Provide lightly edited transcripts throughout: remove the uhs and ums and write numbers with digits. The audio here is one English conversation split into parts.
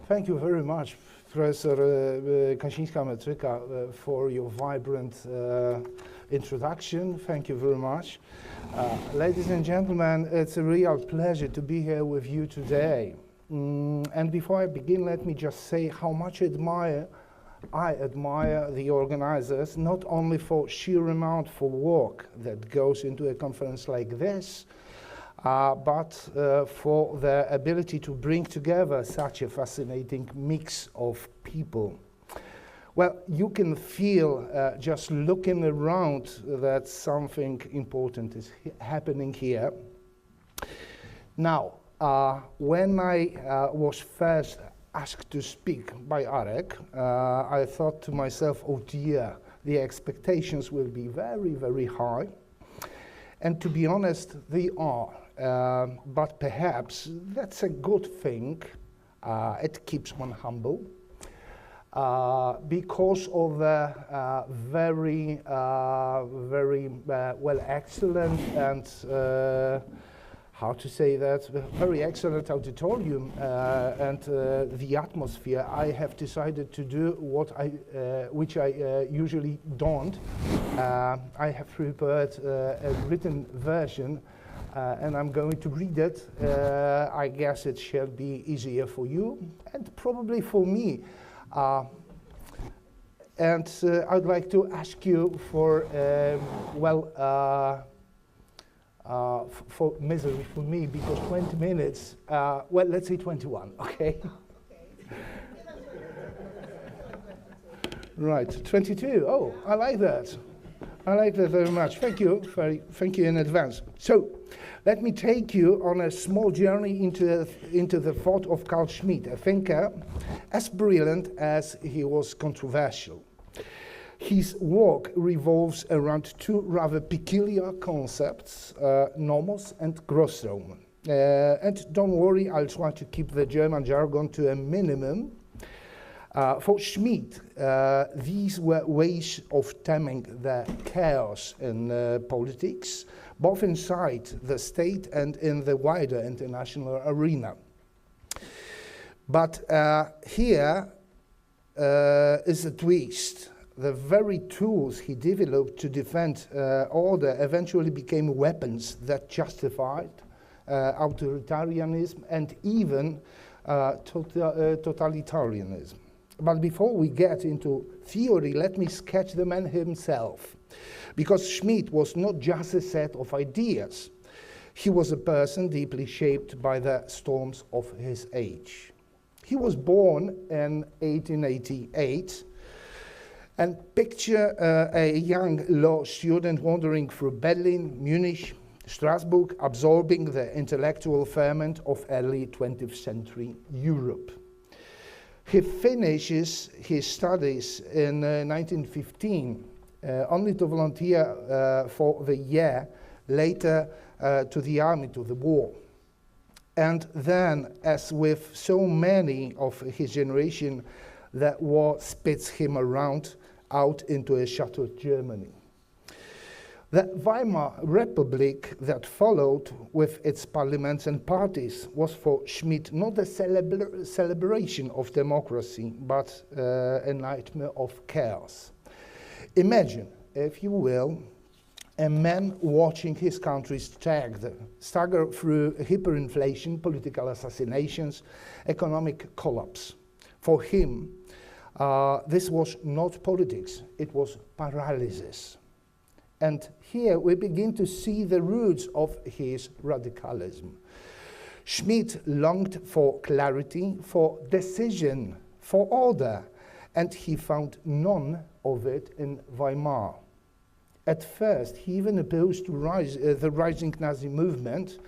Thank you very much, Professor Kasińska-Metryka, for your vibrant introduction. Thank you very much. Ladies and gentlemen, it's a real pleasure to be here with you today. And before I begin, let me just say how much I admire the organizers, not only for sheer amount of work that goes into a conference like this, but for their ability to bring together such a fascinating mix of people. Well, you can feel just looking around that something important is happening here. Now, when I was first asked to speak by Arek, I thought to myself, oh dear, the expectations will be very, very high. And to be honest, they are. But perhaps that's a good thing. It keeps one humble. Because of the very well excellent and how to say that, very excellent auditorium and the atmosphere, I have decided to do which I usually don't. I have prepared a written version and I'm going to read it. I guess it shall be easier for you and probably for me. And I'd like to ask you for, for misery for me, because 20 minutes, well, let's say 21, okay? Right, 22, oh, I like that. I like that very much. Thank you in advance. So, let me take you on a small journey into the thought of Carl Schmitt, a thinker as brilliant as he was controversial. His work revolves around two rather peculiar concepts, Nomos and Großraum. And don't worry, I'll try to keep the German jargon to a minimum. For Schmitt, these were ways of stemming the chaos in politics, both inside the state and in the wider international arena. But here is a twist. The very tools he developed to defend order eventually became weapons that justified authoritarianism and even totalitarianism. But before we get into theory, let me sketch the man himself. Because Schmitt was not just a set of ideas. He was a person deeply shaped by the storms of his age. He was born in 1888, and picture a young law student wandering through Berlin, Munich, Strasbourg, absorbing the intellectual ferment of early 20th century Europe. He finishes his studies in 1915, only to volunteer for the year later to the army, to the war. And then, as with so many of his generation, that war spits him around out into a shattered Germany. The Weimar Republic that followed with its parliaments and parties was for Schmitt not a celebration of democracy, but a nightmare of chaos. Imagine, if you will, a man watching his country stagger through hyperinflation, political assassinations, economic collapse. For him, this was not politics, it was paralysis. And here we begin to see the roots of his radicalism. Schmitt longed for clarity, for decision, for order, and he found none of it in Weimar. At first, he even opposed the rising Nazi movement,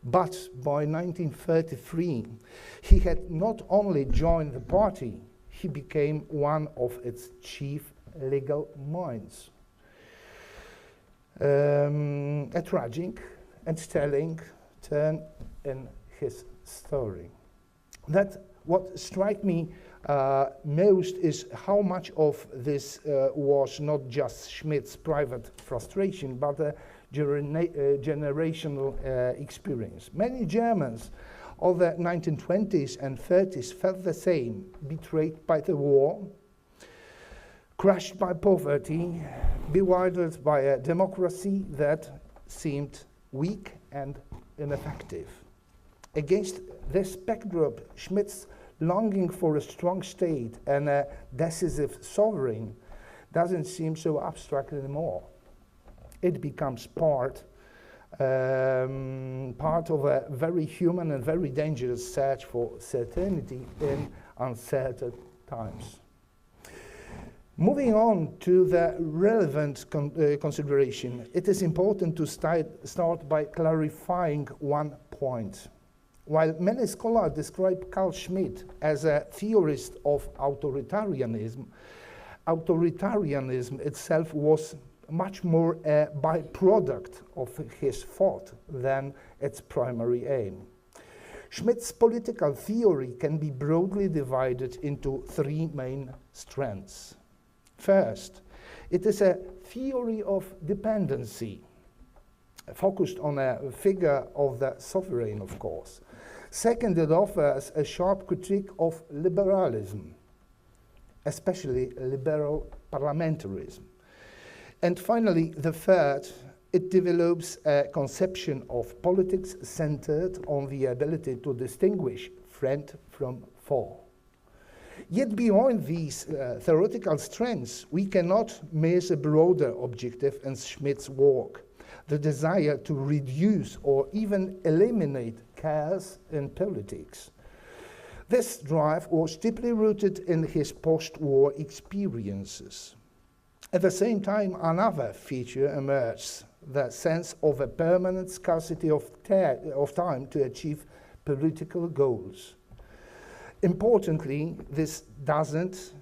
but by 1933, he had not only joined the party, he became one of its chief legal minds. A tragic and telling turn in his story. That what struck me most is how much of this was not just Schmitt's private frustration, but a generational experience. Many Germans All the 1920s and 30s felt the same, betrayed by the war, crushed by poverty, bewildered by a democracy that seemed weak and ineffective. Against this backdrop, Schmitt's longing for a strong state and a decisive sovereign doesn't seem so abstract anymore. It becomes part of a very human and very dangerous search for certainty in uncertain times. Moving on to the relevant consideration, it is important to start by clarifying one point. While many scholars describe Carl Schmitt as a theorist of authoritarianism, authoritarianism itself was much more a byproduct of his thought than its primary aim. Schmitt's political theory can be broadly divided into three main strands. First, it is a theory of dependency, focused on a figure of the sovereign, of course. Second, it offers a sharp critique of liberalism, especially liberal parliamentarism. And finally, the third, it develops a conception of politics centered on the ability to distinguish friend from foe. Yet beyond these theoretical strengths, we cannot miss a broader objective in Schmitt's work, the desire to reduce or even eliminate chaos in politics. This drive was deeply rooted in his post-war experiences. At the same time, another feature emerged, the sense of a permanent scarcity of time to achieve political goals. Importantly, this doesn't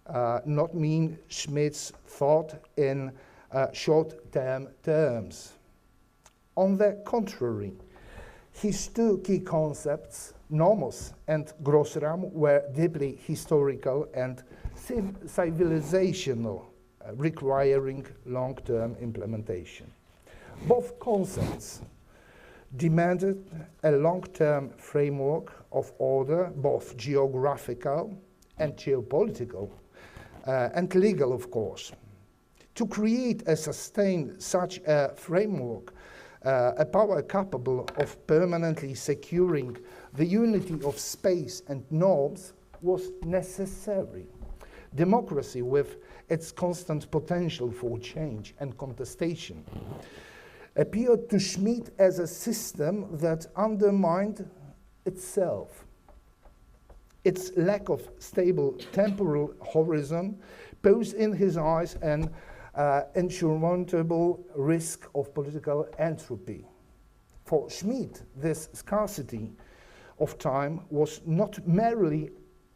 not mean Schmitt's thought in short-term terms. On the contrary, his two key concepts, Nomos and Großraum, were deeply historical and civilizational, requiring long-term implementation. Both concepts demanded a long-term framework of order, both geographical and geopolitical, and legal, of course. To create and sustain such a framework, a power capable of permanently securing the unity of space and norms was necessary. Democracy, with its constant potential for change and contestation, appeared to Schmitt as a system that undermined itself. Its lack of stable temporal horizon posed in his eyes an insurmountable risk of political entropy. For Schmitt, this scarcity of time was not merely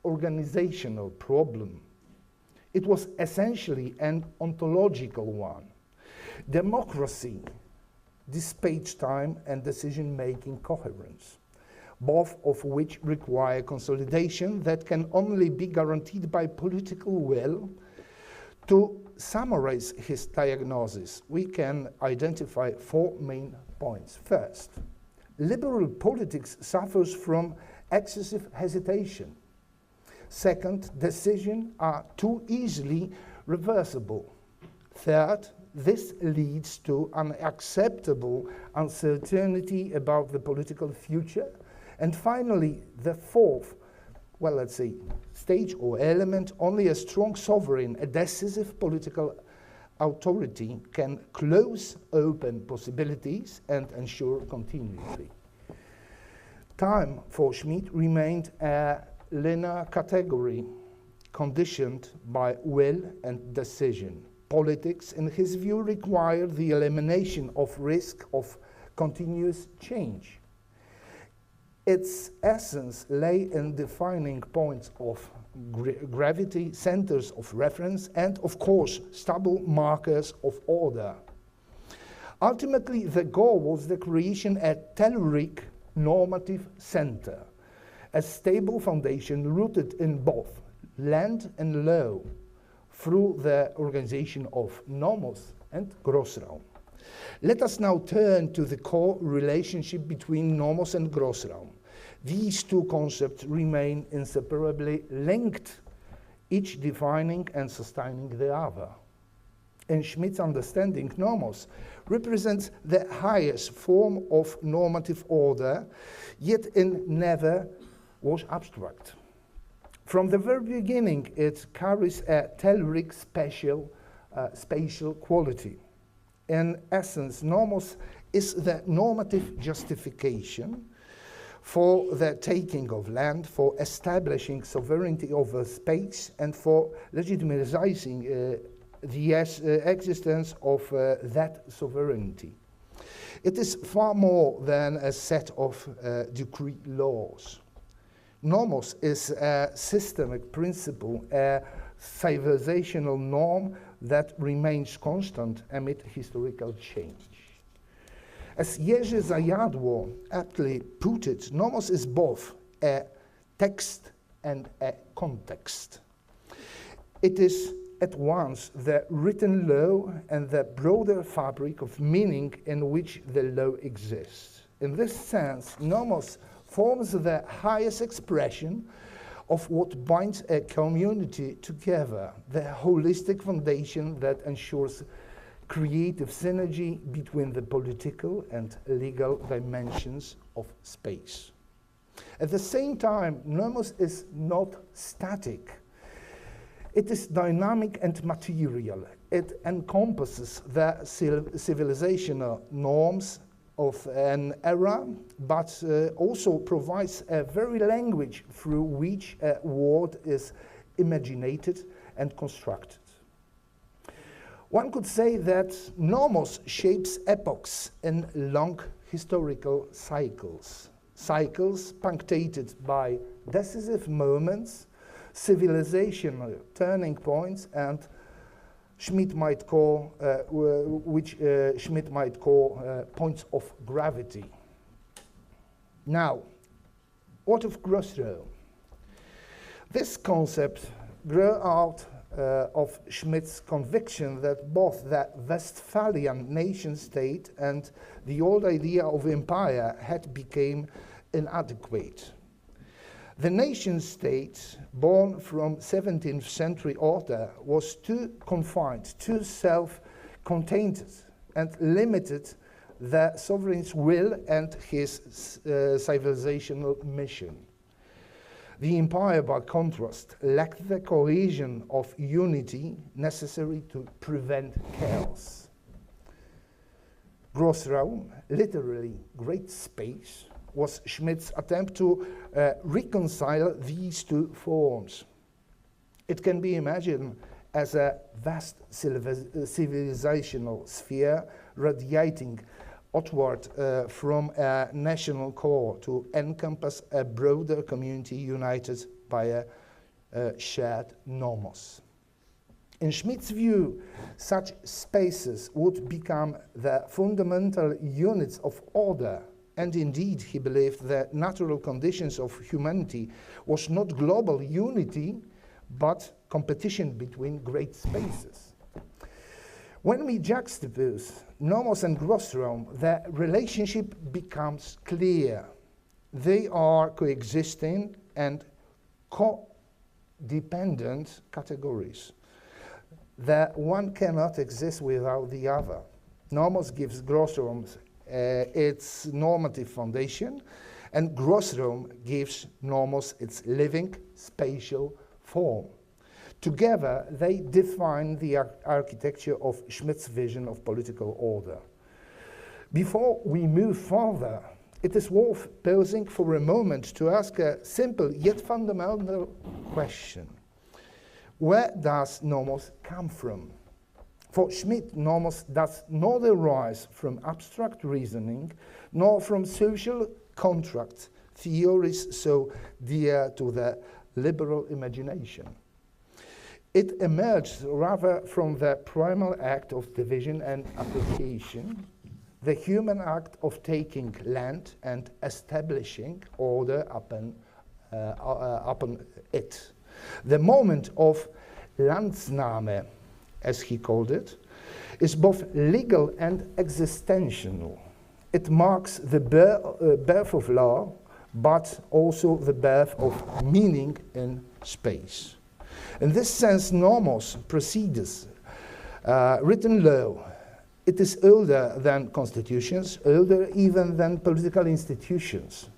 organizational problem. It was essentially an ontological one. Democracy dissipates time and decision-making coherence, both of which require consolidation that can only be guaranteed by political will. To summarize his diagnosis, we can identify four main points. First, liberal politics suffers from excessive hesitation. Second, decisions are too easily reversible. Third, this leads to unacceptable uncertainty about the political future. And finally, the fourth, well, let's say, stage or element, only a strong sovereign, a decisive political authority can close open possibilities and ensure continuity. Time for Schmitt remained a linear category, conditioned by will and decision. Politics, in his view, required the elimination of risk of continuous change. Its essence lay in defining points of gravity, centers of reference, and, of course, stable markers of order. Ultimately, the goal was the creation of a telluric normative center, a stable foundation rooted in both land and law, through the organization of Nomos and Großraum. Let us now turn to the core relationship between Nomos and Großraum. These two concepts remain inseparably linked, each defining and sustaining the other. In Schmitt's understanding, nomos represents the highest form of normative order, yet it never was abstract. From the very beginning, it carries a telluric spatial quality. In essence, nomos is the normative justification for the taking of land, for establishing sovereignty over space, and for legitimizing the existence of that sovereignty. It is far more than a set of decree laws. Nomos is a systemic principle, a civilizational norm that remains constant amid historical change. As Jerzy Zajadło aptly put it, nomos is both a text and a context. It is at once the written law and the broader fabric of meaning in which the law exists. In this sense, nomos forms the highest expression of what binds a community together, the holistic foundation that ensures creative synergy between the political and legal dimensions of space. At the same time, nomos is not static. It is dynamic and material. It encompasses the civilizational norms of an era, but also provides a very language through which a world is imaginated and constructed. One could say that nomos shapes epochs in long historical cycles, cycles punctuated by decisive moments, civilizational turning points, and Schmitt might call, Schmitt might call points of gravity. Now, what of Grossrow? This concept grew out of Schmitt's conviction that both the Westphalian nation-state and the old idea of empire had become inadequate. The nation-state, born from 17th century order, was too confined, too self-contained, and limited the sovereign's will and his civilizational mission. The empire, by contrast, lacked the cohesion of unity necessary to prevent chaos. Grossraum, literally great space, was Schmitt's attempt to reconcile these two forms. It can be imagined as a vast civilizational sphere radiating outward from a national core to encompass a broader community united by a shared nomos. In Schmitt's view, such spaces would become the fundamental units of order. And indeed, he believed that natural conditions of humanity was not global unity, but competition between great spaces. When we juxtapose nomos and Grossraum, the relationship becomes clear. They are coexisting and co-dependent categories. The one cannot exist without the other. Nomos gives Grossraum its normative foundation, and Grossraum gives nomos its living spatial form. Together, they define the architecture of Schmitt's vision of political order. Before we move further, it is worth pausing for a moment to ask a simple yet fundamental question. Where does nomos come from? For Schmitt, nomos does not arise from abstract reasoning, nor from social contract theories so dear to the liberal imagination. It emerged rather from the primal act of division and application, the human act of taking land and establishing order upon it. The moment of Landsnahme, as he called it, is both legal and existential. It marks the birth of law, but also the birth of meaning in space. In this sense, Nomos precedes written law. It is older than constitutions, older even than political institutions.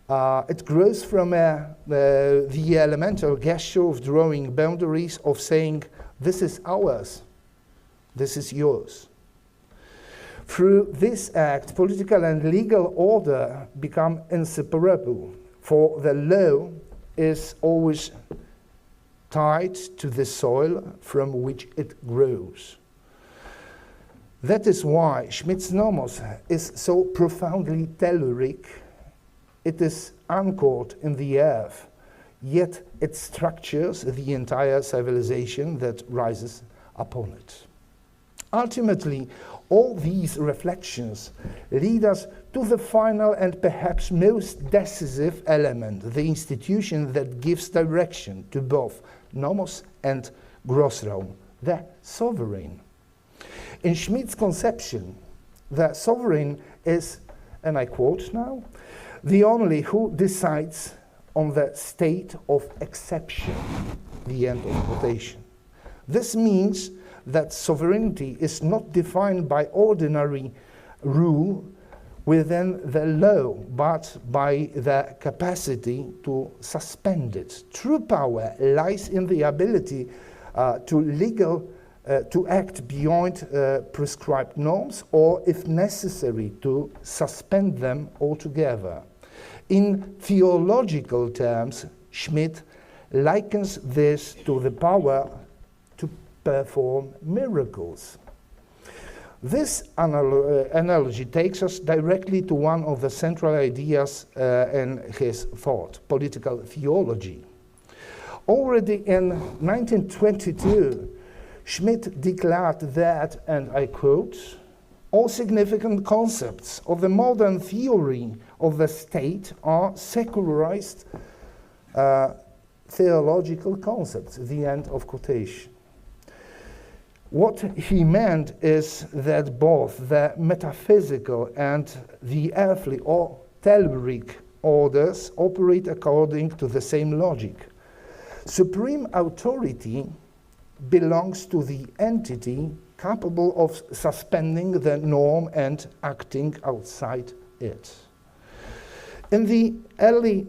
It grows from the elemental gesture of drawing boundaries, of saying, this is ours, this is yours. Through this act, political and legal order become inseparable, for the law is always tied to the soil from which it grows. That is why Schmitt's Nomos is so profoundly telluric. It is anchored in the earth, yet it structures the entire civilization that rises upon it. Ultimately, all these reflections lead us to the final and perhaps most decisive element, the institution that gives direction to both Nomos and Grossraum, the sovereign. In Schmitt's conception, the sovereign is, and I quote now, the only who decides on the state of exception, the end of quotation. This means that sovereignty is not defined by ordinary rule within the law, but by the capacity to suspend it. True power lies in the ability to act beyond prescribed norms, or, if necessary, to suspend them altogether. In theological terms, Schmitt likens this to the power to perform miracles. This analogy takes us directly to one of the central ideas in his thought, political theology. Already in 1922, Schmitt declared that, and I quote, all significant concepts of the modern theory of the state are secularized theological concepts, the end of quotation. What he meant is that both the metaphysical and the earthly or telluric orders operate according to the same logic. Supreme authority belongs to the entity capable of suspending the norm and acting outside it. In the earthly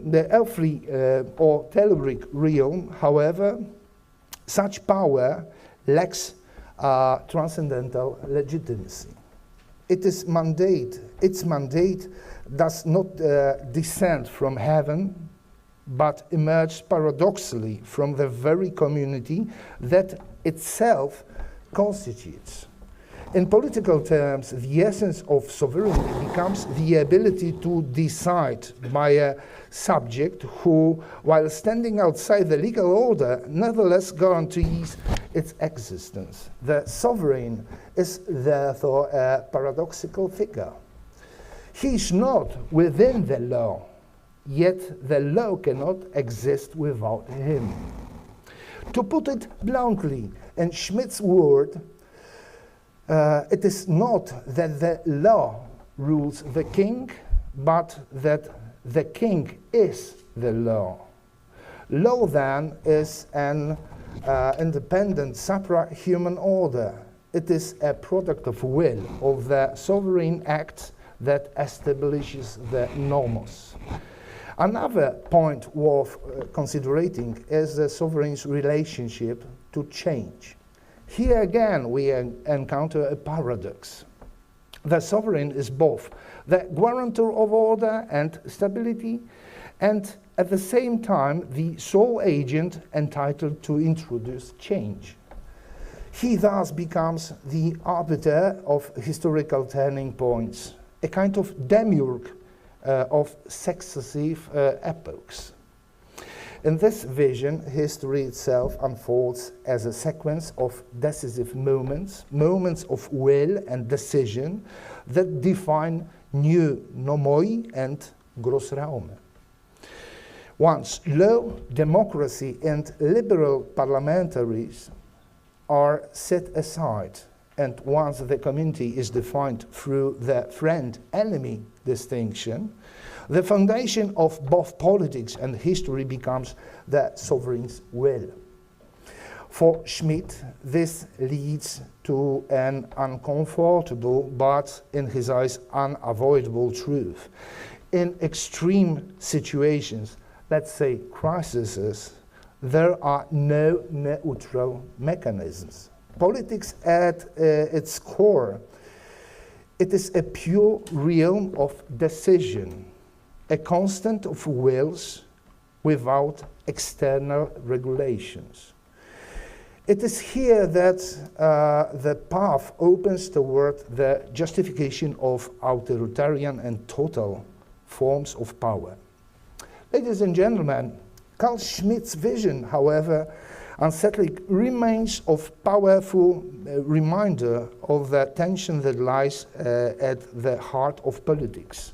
or telluric realm, however, such power lacks transcendental legitimacy. Its mandate does not descend from heaven, but emerged paradoxically from the very community that itself constitutes. In political terms, the essence of sovereignty becomes the ability to decide by a subject who, while standing outside the legal order, nevertheless guarantees its existence. The sovereign is therefore a paradoxical figure. He is not within the law, yet the law cannot exist without him. To put it bluntly, in Schmitt's word, it is not that the law rules the king, but that the king is the law. Law, then, is an independent supra-human order. It is a product of will, of the sovereign act that establishes the nomos. Another point worth considering is the sovereign's relationship to change. Here again we encounter a paradox. The sovereign is both the guarantor of order and stability, and at the same time the sole agent entitled to introduce change. He thus becomes the arbiter of historical turning points, a kind of demiurge of successive epochs. In this vision, history itself unfolds as a sequence of decisive moments, moments of will and decision that define new nomoi and Grossraum. Once law, democracy, and liberal parliamentarism are set aside, and once the community is defined through the friend-enemy distinction, the foundation of both politics and history becomes the sovereign's will. For Schmitt, this leads to an uncomfortable but, in his eyes, unavoidable truth. In extreme situations, let's say crises, there are no neutral mechanisms. Politics at its core, it is a pure realm of decision, a constant of wills without external regulations. It is here that the path opens toward the justification of authoritarian and total forms of power. Ladies and gentlemen, Carl Schmitt's vision, however unsettling, remains a powerful reminder of the tension that lies at the heart of politics.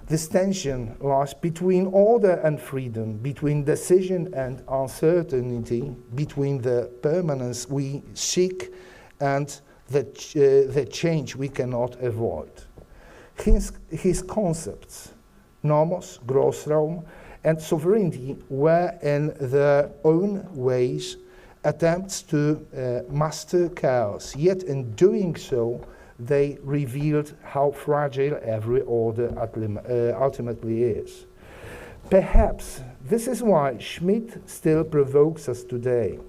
This tension lies between order and freedom, between decision and uncertainty, between the permanence we seek and the change we cannot avoid. His concepts, Nomos, Großraum, and sovereignty were in their own ways attempts to master chaos, yet in doing so, they revealed how fragile every order ultimately is. Perhaps this is why Schmitt still provokes us today.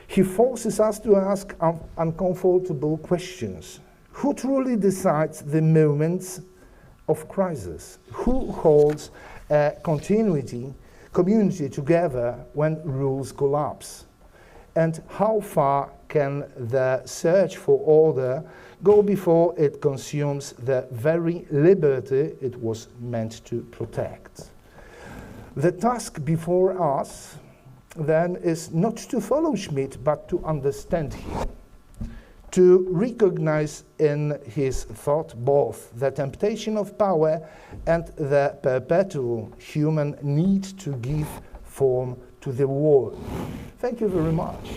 He forces us to ask uncomfortable questions. Who truly decides the moments of crisis? Who holds a community together when rules collapse? And how far can the search for order go before it consumes the very liberty it was meant to protect? The task before us, then, is not to follow Schmitt, but to understand him, to recognize in his thought both the temptation of power and the perpetual human need to give form to the world. Thank you very much.